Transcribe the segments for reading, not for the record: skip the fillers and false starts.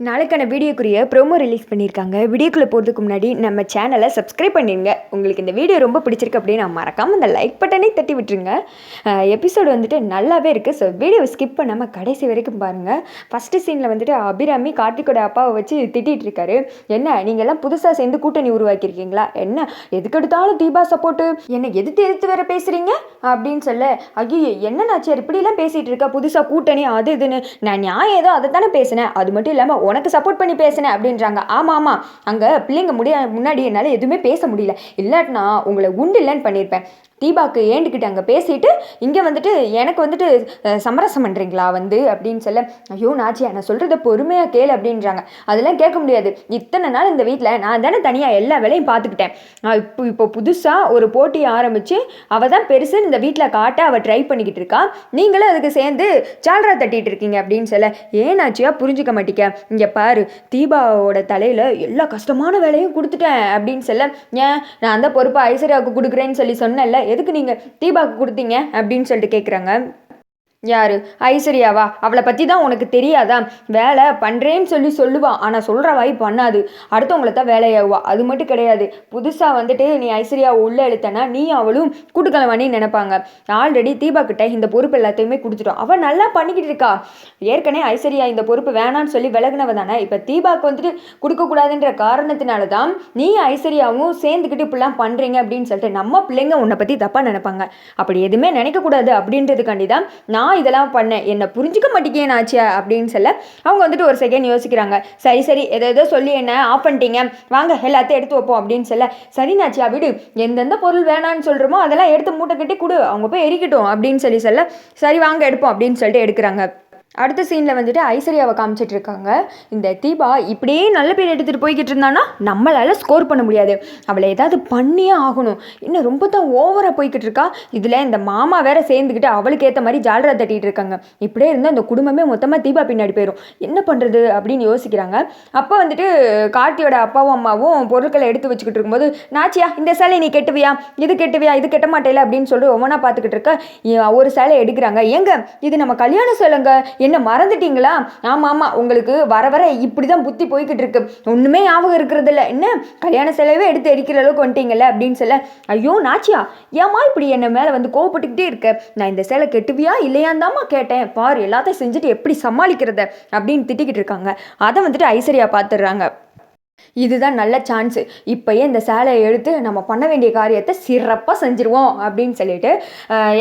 நாளைக்கான வீடியோக்குரிய promo release பண்ணியிருக்காங்க. வீடியோக்குள்ளே போகிறதுக்கு முன்னாடி நம்ம சேனலை சப்ஸ்கிரைப் பண்ணிடுங்க. உங்களுக்கு இந்த வீடியோ ரொம்ப பிடிச்சிருக்கு அப்படின்னு நான் மறக்காமல் அந்த லைக் பட்டனே தட்டி விட்டுருங்க. எபிசோடு வந்துட்டு நல்லாவே இருக்குது. ஸோ வீடியோவை ஸ்கிப் பண்ணாமல் கடைசி வரைக்கும் பாருங்கள். ஃபஸ்ட்டு சீனில் வந்துட்டு அபிராமி கார்த்திகோட அப்பாவை வச்சு திட்டிகிட்டு இருக்காரு. என்ன நீங்கள் எல்லாம் புதுசாக சேர்ந்து கூட்டணி உருவாக்கியிருக்கீங்களா? என்ன எதுக்கெடுத்தாலும் தீபா சப்போர்ட்டு, என்ன எதிர்த்து வேற பேசுகிறீங்க அப்படின்னு சொல்ல, ஐயோ என்ன நாச்சியார் இப்படிலாம் பேசிகிட்டு இருக்கா, புதுசாக கூட்டணி அது இதுன்னு. நான் நியாயம் ஏதோ அதை தானே பேசினேன், அது மட்டும் இல்லாமல் உனக்கு சப்போர்ட் பண்ணி பேசினேன் அப்படின்றாங்க. ஆமாம் அங்கே பிள்ளைங்க முன்னாடி என்னால் எதுவுமே பேச முடியல, இல்லாட்டினா உங்களை உண்டு இல்லைன்னு பண்ணியிருப்பேன். தீபாவுக்கு ஏண்டுக்கிட்டு அங்கே பேசிட்டு இங்கே வந்துட்டு எனக்கு வந்துட்டு சமரசம் பண்ணுறீங்களா அப்படின்னு சொல்ல, ஐயோ நாச்சியா நான் சொல்கிறத பொறுமையாக கேளு அப்படின்றாங்க. அதெல்லாம் கேட்க முடியாது. இத்தனை நாள் இந்த வீட்டில் நான் தானே தனியாக எல்லா வேலையும் பார்த்துக்கிட்டேன். இப்போ புதுசாக ஒரு போட்டியை ஆரம்பித்து அவள் தான் பெருசுன்னு இந்த வீட்டில் காட்ட அவள் ட்ரை பண்ணிக்கிட்டு இருக்கா. நீங்களும் அதுக்கு சேர்ந்து சால்ரா தட்டிகிட்டு இருக்கீங்க அப்படின்னு சொல்ல, ஏனாச்சியா புரிஞ்சுக்க மாட்டேங்க, இங்கே பாரு தீபாவோட தலையில் எல்லா கஷ்டமான வேலையும் கொடுத்துட்டேன் அப்படின்னு சொல்ல, ஏன் நான் அந்த பொறுப்பை ஐஸ்வர்யாவுக்கு கொடுக்குறேன்னு சொல்லி சொன்னேன்ல, எதுக்கு நீங்கள் தீபாவுக்கு கொடுத்தீங்க அப்படின்னு சொல்லிட்டு கேட்குறாங்க. யாரு ஐஸ்வர்யாவா? அவளை பற்றி தான் உனக்கு தெரியாதா? வேலை பண்ணுறேன்னு சொல்லுவான், ஆனால் சொல்கிற வாய் பண்ணாது, அடுத்தவங்களை தான் வேலையாகுவா. அது மட்டும் கிடையாது, புதுசாக வந்துட்டு நீ ஐஸ்வர்யாவை உள்ளே இழுத்தனா நீ அவளும் கூட்டுக்கலவானி நினைப்பாங்க. ஆல்ரெடி தீபா கிட்ட இந்த பொறுப்பு எல்லாத்தையுமே கொடுத்துட்டோம், அவள் நல்லா பண்ணிக்கிட்டு இருக்கா. ஏற்கனவே ஐஸ்வர்யா இந்த பொறுப்பு வேணான்னு சொல்லி விலகினவ தானே. இப்போ தீபாவுக்கு வந்துட்டு கொடுக்கக்கூடாதுன்ற காரணத்தினால தான் நீ ஐஸ்வர்யாவும் சேர்ந்துக்கிட்டு இப்படிலாம் பண்ணுறீங்க அப்படின்னு சொல்லிட்டு நம்ம பிள்ளைங்க உன்னை பற்றி தப்பாக நினைப்பாங்க. அப்படி எதுவுமே நினைக்கக்கூடாது அப்படின்றதுக்காண்டி தான் நான் இதெல்லாம் பண்ணேன், என்னை புரிஞ்சுக்க மாட்டேங்கேன் ஆச்சியா அப்படின்னு சொல்ல, அவங்க வந்துட்டு ஒரு செகண்ட் யோசிக்கிறாங்க. சரி ஏதோ சொல்லி என்ன ஆஃப் பண்ணிட்டீங்க, வாங்க எல்லாத்தையும் எடுத்து வைப்போம் அப்படின்னு சொல்ல, சரி நாச்சியா விடு, எந்தெந்த பொருள் வேணான்னு சொல்கிறோமோ அதெல்லாம் எடுத்து மூட்டை கட்டி கொடு, அவங்க போய் எரிக்கட்டும் அப்படின்னு சொல்ல, சரி வாங்க எடுப்போம் அப்படின்னு சொல்லிட்டு எடுக்கிறாங்க. அடுத்த சீனில் வந்துட்டு ஐஸ்வர்யாவை காமிச்சிட்டு இருக்காங்க. இந்த தீபா இப்படியே நல்ல பேர் எடுத்துகிட்டு போய்கிட்டு இருந்தானா நம்மளால் ஸ்கோர் பண்ண முடியாது, அவளை ஏதாவது பண்ணியே ஆகணும். இன்னும் ரொம்ப தான் ஓவராக போய்கிட்டு இருக்கா. இதில் இந்த மாமா வேற சேர்ந்துக்கிட்டு அவளுக்கு ஏற்ற மாதிரி ஜாலரா தட்டிகிட்டு இருக்காங்க. இப்படியே இருந்தால் இந்த குடும்பமே மொத்தமாக தீபா பின்னாடி போயிடும், என்ன பண்ணுறது அப்படின்னு யோசிக்கிறாங்க. அப்போ வந்துட்டு கார்த்தியோட அப்பாவும் அம்மாவும் பொருட்களை எடுத்து வச்சுக்கிட்டு இருக்கும்போது, நாச்சியா இந்த சேலை நீ கெட்டுவியா, இது கெட்ட மாட்டேல அப்படின்னு சொல்லிட்டு ஒவ்வொன்றா பார்த்துக்கிட்டு இருக்க. ஒரு சேலை எடுக்கிறாங்க. ஏங்க இது நம்ம கல்யாண சேலைங்க, என்ன மறந்துட்டீங்களா? ஆமாம் உங்களுக்கு வர இப்படி தான் புத்தி போய்கிட்டு இருக்கு, ஒன்றுமே ஞாபகம் இருக்கிறது இல்லை, என்ன கல்யாண செலவே எடுத்து எரிக்கிற அளவுக்கு வந்துட்டீங்கல்ல அப்படின்னு சொல்ல, ஐயோ நாச்சியா ஏமா இப்படி என்ன மேலே கோவப்பட்டுக்கிட்டே இருக்க, நான் இந்த சேலை கெட்டுவியா இல்லையான்னு தாம்மா கேட்டேன், பாரு எல்லாத்தையும் செஞ்சுட்டு எப்படி சமாளிக்கிறத அப்படின்னு திட்டிக்கிட்டு இருக்காங்க. அதை வந்துட்டு ஐஸ்வர்யா பார்த்துடுறாங்க. இதுதான் நல்ல சான்ஸு, இப்போயே இந்த சேலையை எடுத்து நம்ம பண்ண வேண்டிய காரியத்தை சிறப்பாக செஞ்சுருவோம் அப்படின்னு சொல்லிட்டு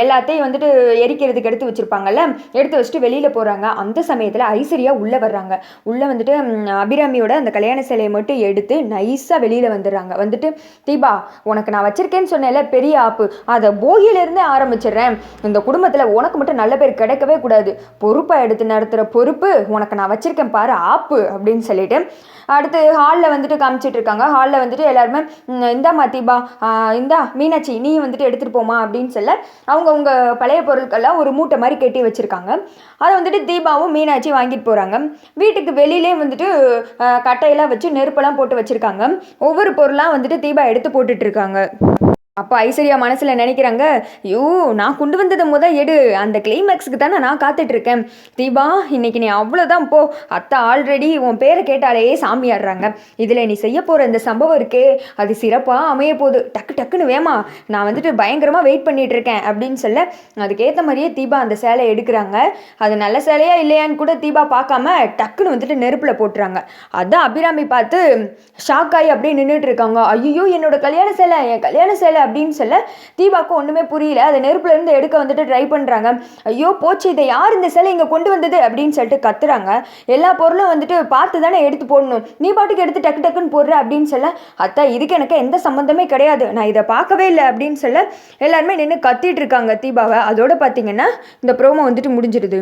எல்லாத்தையும் வந்துட்டு எரிக்கிறதுக்கு எடுத்து வச்சுருப்பாங்கல்ல, எடுத்து வச்சுட்டு வெளியில் போகிறாங்க. அந்த சமயத்தில் ஐஸ்வர்யா உள்ளே வர்றாங்க. உள்ளே வந்துட்டு அபிராமியோட அந்த கல்யாண சேலையை மட்டும் எடுத்து நைஸாக வெளியில் வந்துடுறாங்க. வந்துட்டு தீபா உனக்கு நான் வச்சுருக்கேன்னு சொன்னேன்ல பெரிய ஆப்பு, அதை போகியிலேருந்தே ஆரம்பிச்சிடுறேன். இந்த குடும்பத்தில் உனக்கு மட்டும் நல்ல பேர் கிடைக்கவே கூடாது, பொறுப்பாக எடுத்து நடத்துகிற பொறுப்பு உனக்கு நான் வச்சுருக்கேன் பாரு ஆப்பு அப்படின்னு சொல்லிட்டு அடுத்து ஹாலில் வந்துட்டு காமிச்சிட்டு இருக்காங்க. ஹாலில் வந்துட்டு எல்லாருமே இந்தாம்மா தீபா, இந்தா மீனாட்சி நீ வந்துட்டு எடுத்துகிட்டு போமா அப்படின்னு சொல்ல, அவங்க பழைய பொருட்கள்லாம் ஒரு மூட்டை மாதிரி கட்டி வச்சுருக்காங்க. அதை வந்துட்டு தீபாவும் மீனாட்சி வாங்கிட்டு போகிறாங்க. வீட்டுக்கு வெளியிலே வந்துட்டு கட்டையெல்லாம் வச்சு நெருப்பெல்லாம் போட்டு வச்சுருக்காங்க. ஒவ்வொரு பொருளாக வந்துட்டு தீபா எடுத்து போட்டுட்ருக்காங்க. அப்போ ஐஸ்வர்யா மனசில் நினைக்கிறாங்க, ஐயோ நான் கொண்டு வந்ததை எடு, அந்த கிளைமேக்ஸுக்கு தானே நான் காத்துட்ருக்கேன். தீபா இன்னைக்கு நீ அவ்வளோதான் போ, அத்தை ஆல்ரெடி உன் பேரை கேட்டாலே சாமி ஆடுறாங்க, இதில் நீ செய்ய போகிற இந்த சம்பவம் இருக்கே அது சிறப்பாக அமைய போகுது, டக்குன்னு வேமா நான் வந்துட்டு பயங்கரமாக வெயிட் பண்ணிகிட்டு இருக்கேன் அப்படின்னு சொல்ல, அதுக்கேற்ற மாதிரியே தீபா அந்த சேலையை எடுக்கிறாங்க. அது நல்ல சேலையா இல்லையான்னு கூட தீபா பார்க்காம டக்குன்னு வந்துட்டு நெருப்பில் போட்டுறாங்க. அதான் அபிராமி பார்த்து ஷாக் ஆகி அப்படியே நின்றுட்டு இருக்காங்க. ஐயோ என்னோட கல்யாண சேலை அப்படின்னு சொல்ல, தீபாவுக்கு ஒன்றுமே புரியல. அதை நெருப்புல இருந்து எடுக்க வந்துட்டு ட்ரை பண்ணுறாங்க. ஐயோ போச்சு, இதை யார் இந்த சேலை இங்கே கொண்டு வந்தது அப்படின்னு சொல்லிட்டு கத்துறாங்க. எல்லா பொருளும் வந்துட்டு பார்த்து தானே எடுத்து போடணும், நீ பாட்டுக்கு எடுத்து டக்குன்னு போடுற அப்படின்னு சொல்ல, அத்தா இதுக்கு எனக்கு எந்த சம்மந்தமே கிடையாது, நான் இதை பார்க்கவே இல்லை அப்படின்னு சொல்ல, எல்லாருமே நின்று கத்திட்டு இருக்காங்க தீபாவை. அதோட பார்த்தீங்கன்னா இந்த ப்ரோமோ வந்துட்டு முடிஞ்சிடுது.